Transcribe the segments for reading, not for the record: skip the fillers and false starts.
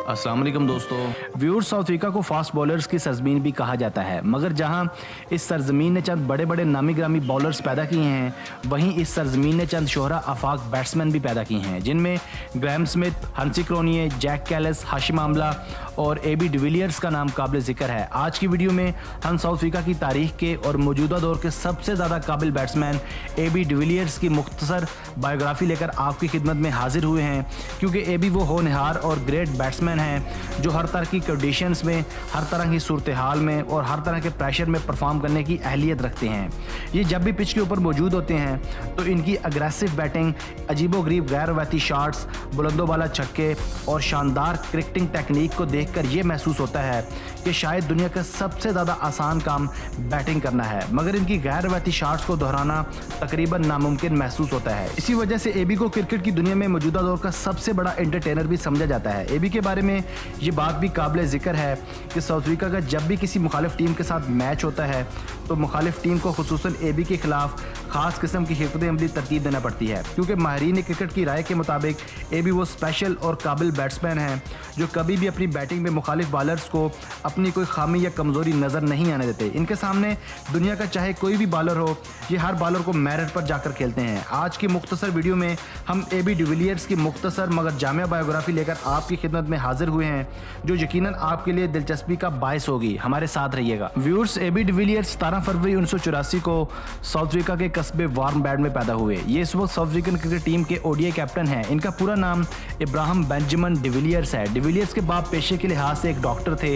अस्सलाम वालेकुम दोस्तों। व्यूअर्स, साउथ अफ्रीका को फास्ट बॉलर्स की सरजमीन भी कहा जाता है, मगर जहां इस सरजमीन ने चंद बड़े बड़े नामी ग्रामी बॉलर्स पैदा किए हैं, वहीं इस सरजमीन ने चंद शोहरा आफाक बैट्समैन भी पैदा किए हैं, जिनमें ग्रैहम स्मिथ, हंसी क्रोनिये, जैक कैलिस, हाशिम आमला और एबी डिविलियर्स का नाम काबिल जिक्र है। आज की वीडियो में हम साउथ अफ्रीका की तारीख के और मौजूदा दौर के सबसे ज़्यादा काबिल बैट्समैन एबी डिविलियर्स की मुख्तसर बायोग्राफी लेकर आपकी खिदमत में हाजिर हुए हैं, क्योंकि एबी वो होनहार और ग्रेट बैट्समैन हैं जो हर तरह की कंडीशंस में, हर तरह की सूरत हाल में और हर तरह के प्रेशर में परफॉर्म करने की अहलियत रखते हैं। ये जब भी पिच के ऊपर मौजूद होते हैं तो इनकी अग्रेसिव बैटिंग, अजीबोगरीब गैर रवायती शॉट्स, बुलंदोबाला छक्के और शानदार क्रिकेटिंग टेक्निक को देखकर यह महसूस होता है कि शायद दुनिया का सबसे ज़्यादा आसान काम बैटिंग करना है, मगर इनकी गैर रवायती शॉट्स को दोहराना तकरीबन नामुमकिन महसूस होता है। इसी वजह से एबी को क्रिकेट की दुनिया में मौजूदा दौर का सबसे बड़ा एंटरटेनर भी समझा जाता है। एबी के बारे में ये बात भी काबिल जिक्र है कि साउथ अफ्रीका का जब भी किसी मुखालिफ टीम के साथ मैच होता है तो मुखालिफ टीम को खुसूसन एबी के खिलाफ खास किस्म की हिकमत अमली तरतीब देना पड़ती है, क्योंकि माहिरीन क्रिकेट की राय के मुताबिक एबी वो स्पेशल और काबिल बैट्समैन हैं जो कभी भी अपनी बैटिंग में मुखालिफ बॉलर्स को अपनी कोई खामी या कमज़ोरी नज़र नहीं आने देते। इनके सामने दुनिया का चाहे कोई भी बॉलर हो, ये हर बॉलर को मेरिट पर जाकर खेलते हैं। आज की मुख्तसर वीडियो में हम एबी डिविलियर्स की मुख्तसर मगर जामिया बायोग्राफी लेकर आपकी खिदमत में हाजिर हुए हैं, जो यकीनन आपके लिए दिलचस्पी का बायस होगी। हमारे साथ रहिएगा। व्यूअर्स, एबी डिविलियर्स 17 फरवरी 1984 को साउथ अफ्रीका के कस्बे वार्नबैड में पैदा हुए। ये इस वक्त साउथ अफ्रीकन क्रिकेट टीम के ओडीआई कैप्टन हैं। इनका पूरा नाम इब्राहिम बेंजामिन डिविलियर्स है। डिविलियर्स के बाप पेशे के लिहाज से एक डॉक्टर थे।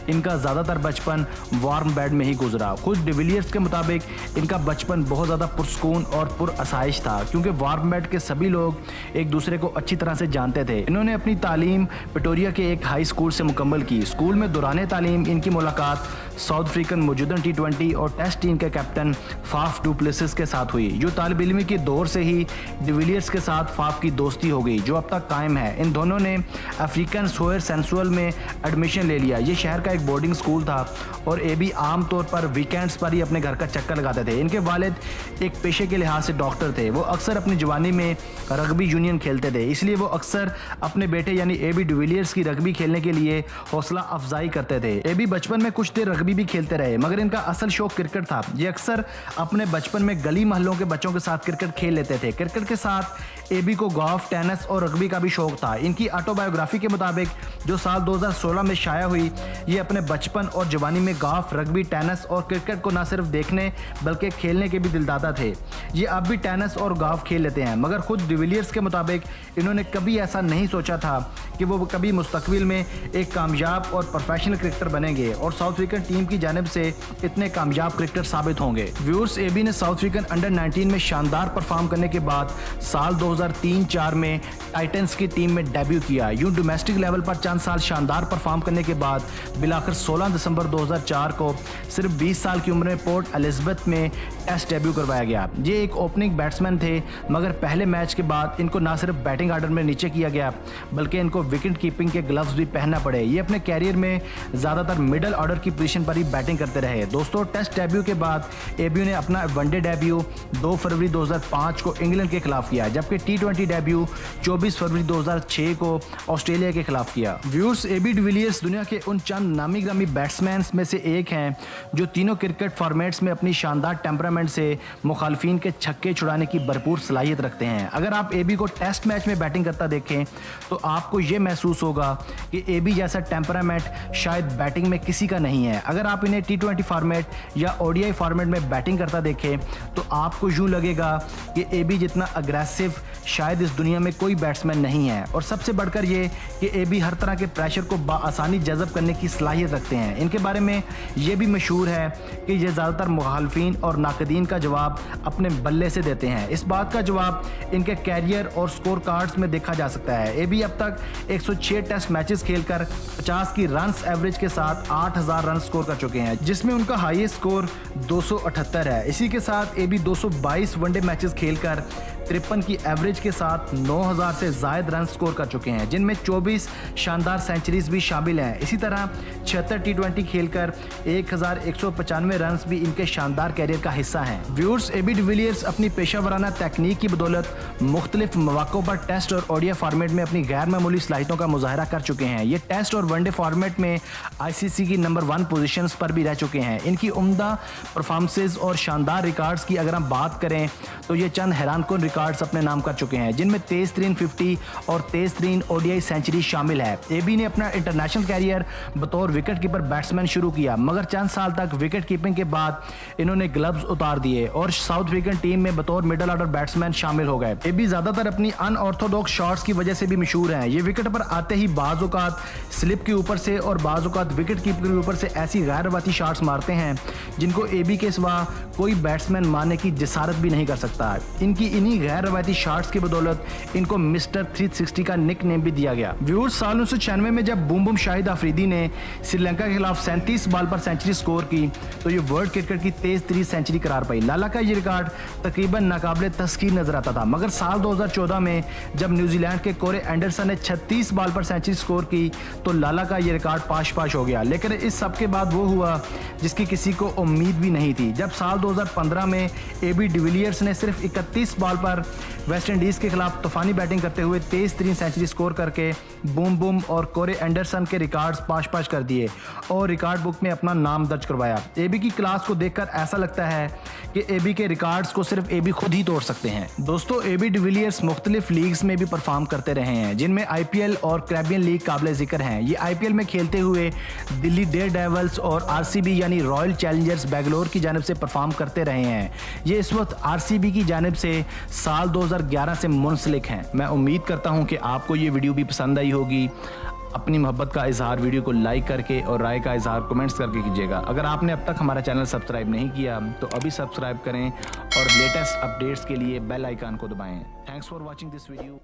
इनका ज़्यादातर बचपन वार्नबैड में ही गुजरा। खुद डिविलियर्स के मुताबिक इनका बचपन बहुत ज़्यादा पुरसकून और पुरअसाइश था, क्योंकि वार्नबैड के सभी लोग एक दूसरे को अच्छी तरह से जानते थे। इन्होंने अपनी तालीम पिटोरिया के एक हाई स्कूल से मुकम्मल की। स्कूल में दौरान तालीम इनकी मुलाकात साउथ अफ्रीकन मौजूदा T20 और टेस्ट टीम के कैप्टन फाफ डू प्लेसिस के साथ हुई। जो तालिब इल्मी के दौर से ही डिविलियर्स के साथ फाफ की दोस्ती हो गई, जो अब तक कायम है। इन दोनों ने अफ्रीकन सोयर सेंसुअल में एडमिशन ले लिया। ये शहर का एक बोर्डिंग स्कूल था और एबी आम तौर पर वीकेंड्स पर ही अपने घर का चक्कर लगाते थे। इनके वालिद एक पेशे के लिहाज से डॉक्टर थे। वो अक्सर अपनी जवानी में रग्बी यूनियन खेलते थे, इसलिए वो अक्सर अपने बेटे यानी एबी डिविलियर्स की रग्बी खेलने के लिए हौसला अफजाई करते थे। एबी बचपन में कुछ देर रग्बी भी खेलते रहे, मगर इनका असल शौक क्रिकेट था। ये अक्सर अपने बचपन में गली महलों के बच्चों के साथ क्रिकेट खेल लेते थे। क्रिकेट के साथ एबी को गोल्फ, टेनिस और रग्बी का भी शौक था। इनकी ऑटोबायोग्राफी के मुताबिक जो साल 2016 में शाया हुई, ये अपने बचपन और जवानी में गोल्फ, रग्बी, टेनिस और क्रिकेट को न सिर्फ देखने बल्कि खेलने के भी दिलदादा थे। ये अब भी टेनिस और गोल्फ खेल लेते हैं, मगर खुद डिविलियर्स के मुताबिक इन्होंने कभी ऐसा नहीं सोचा था कि वो कभी मुस्तकबिल में एक कामयाब और प्रोफेशनल क्रिकेटर बनेंगे और साउथ अफ्रीकन टीम की जानिब से इतने कामयाब क्रिकेटर साबित होंगे। व्यूअर्स, एबी ने साउथ अफ्रीकन अंडर 19 में शानदार परफॉर्म करने के बाद साल 2003-04 में टाइटंस की टीम में डेब्यू किया। यूं डोमेस्टिक लेवल पर चंद साल शानदार परफॉर्म करने के बाद बिलाखिर 16 दिसंबर 2004 को सिर्फ 20 साल की उम्र में पोर्ट एलिजाबेथ में टेस्ट डेब्यू करवाया गया। ये एक ओपनिंग बैट्समैन थे, मगर पहले मैच के बाद इनको न सिर्फ बैटिंग आर्डर में नीचे किया गया बल्कि इनको विकेट कीपिंग के ग्लव्स भी पहनना पड़े। ये अपने कैरियर में ज़्यादातर मिडल ऑर्डर की पोजीशन पर ही बैटिंग करते रहे। दोस्तों, टेस्ट डेब्यू के बाद एबी ने अपना वनडे डेब्यू 2 फरवरी 2005 को इंग्लैंड के खिलाफ किया, जबकि T20 डेब्यू 24 फरवरी 2006 को ऑस्ट्रेलिया के खिलाफ किया। व्यूअर्स, एबी डिविलियर्स दुनिया के उन चंद नामी ग्रामी बैट्समैन में से एक हैं जो तीनों क्रिकेट फॉर्मेट्स में अपनी शानदार टेम्परामेंट से मुखालफिन के छक्के छुड़ाने की भरपूर सलाहियत रखते हैं। अगर आप एबी को टेस्ट मैच में बैटिंग करता देखें तो आपको ये महसूस होगा कि एबी जैसा टेम्परामेंट शायद बैटिंग में किसी का नहीं है। अगर आप इन्हें T20 फॉर्मेट या ODI फॉर्मेट में बैटिंग करता देखें तो आपको यूं लगेगा कि एबी जितना अग्रेसिव शायद इस दुनिया में कोई बैट्समैन नहीं है। और सबसे बढ़कर ये कि एबी हर तरह के प्रेशर को आसानी जज़ब करने की सलाहियत रखते हैं। इनके बारे में ये भी मशहूर है कि ये ज़्यादातर मुखालफिन और नाकदीन का जवाब अपने बल्ले से देते हैं। इस बात का जवाब इनके कैरियर और स्कोर कार्ड्स में देखा जा सकता है। एबी अब तक 106 टेस्ट मैचेस खेलकर 50 की रन्स एवरेज के साथ 8000 रन स्कोर कर चुके हैं, जिसमें उनका हाईएस्ट स्कोर 278 है। इसी के साथ एबी 222 वनडे मैचेस खेलकर 53 की एवरेज के साथ 9000 से ज़ायद रन स्कोर कर चुके हैं, जिनमें 24 शानदार सेंचुरीज भी शामिल हैं। इसी तरह 76 टी20 खेलकर 1195 रन भी इनके शानदार कैरियर का हिस्सा हैं। व्यूअर्स, एबी डिविलियर्स अपनी पेशेवराना तकनीक की बदौलत मुख्तलिफ मौक़ों पर टेस्ट और ओडीआई फॉर्मेट में अपनी गैर मामूली सलाहियतों का मुजाहरा कर चुके हैं। ये टेस्ट और वनडे फॉर्मेट में आईसीसी की नंबर 1 पोजीशंस पर भी रह चुके हैं। इनकी उम्दा परफॉर्मेंसेज और शानदार रिकॉर्ड्स की अगर हम बात करें तो ये चंद हैरानकुन रिकॉर्ड्स अपने नाम कर चुके हैं, जिनमें तेज तरीन 50 और तेज तरीन ओडीआई सेंचुरी शामिल है। एबी ने अपना इंटरनेशनल कैरियर बतौर विकेट कीपर बैट्समैन शुरू किया, मगर चंद साल तक विकेट कीपिंग के बाद इन्होंने ग्लव्स उतार दिए और साउथ अफ्रीकन टीम में बतौर मिडल ऑर्डर बैट्समैन शामिल हो गए। एबी ज्यादातर अपनी अनऑर्थोडॉक्स शॉट्स की वजह से भी मशहूर हैं। ये विकेट पर आते ही बाज़ औक़ात स्लिप के ऊपर से और बाज़ औक़ात विकेट कीपर के ऊपर से ऐसी गैर रवायती शॉट्स मारते हैं जिनको एबी के सिवा कोई बैट्समैन मारने की जिसारत भी नहीं कर सकता। इनकी इन्हीं गैर रवायती शॉट्स की बदौलत इनको मिस्टर 360 का निक नेम भी दिया गया। व्यूअर्स, साल 1996 में जब बूम बूम शाहिद अफरीदी ने श्रीलंका के खिलाफ 37 बॉल पर सेंचुरी स्कोर की तो ये वर्ल्ड क्रिकेट की तेज तरीन सेंचुरी करार पाई। लाला का ये रिकॉर्ड तकरीबन नाकाबिले तस्कीर नजर आता था, मगर साल 2014 में जब न्यूजीलैंड के कोरे एंडरसन ने 36 बॉल पर सेंचुरी स्कोर की तो लाला का ये रिकॉर्ड पाश हो गया। लेकिन इस सब के बाद वो हुआ जिसकी किसी को उम्मीद भी नहीं थी, जब साल 2015 में एबी डिविलियर्स ने सिर्फ 31 बॉल पर वेस्ट इंडीज के खिलाफ तूफानी बैटिंग करते हुए तेज तरीन सेंचुरी स्कोर करके बूम बूम और कोरे एंडरसन के रिकॉर्ड्स पाश कर दिए और रिकॉर्ड बुक में अपना नाम दर्ज करवाया। एबी की क्लास को देखकर ऐसा लगता है कि एबी के रिकॉर्ड्स को सिर्फ एबी खुद ही तोड़ सकते हैं। दोस्तों, एबी डिविलियर्स मुख्तलिफ लीग्स में भी परफॉर्म करते रहे हैं, जिनमें आईपीएल और कैरेबियन लीग काबिल जिक्र हैं। ये आईपीएल में खेलते हुए दिल्ली डेयरडेविल्स और आरसीबी यानी रॉयल चैलेंजर्स बेंगलोर की जानिब से परफॉर्म करते रहे हैं। ये इस वक्त आरसीबी की जानिब से साल 2011 से मुंसलिक हैं। मैं उम्मीद करता हूं कि आपको ये वीडियो भी पसंद आई होगी। अपनी मोहब्बत का इजहार वीडियो को लाइक करके और राय का इजहार कमेंट्स करके कीजिएगा। अगर आपने अब तक हमारा चैनल सब्सक्राइब नहीं किया तो अभी सब्सक्राइब करें और लेटेस्ट अपडेट्स के लिए बेल आइकन को दबाएं। Thanks for watching this video.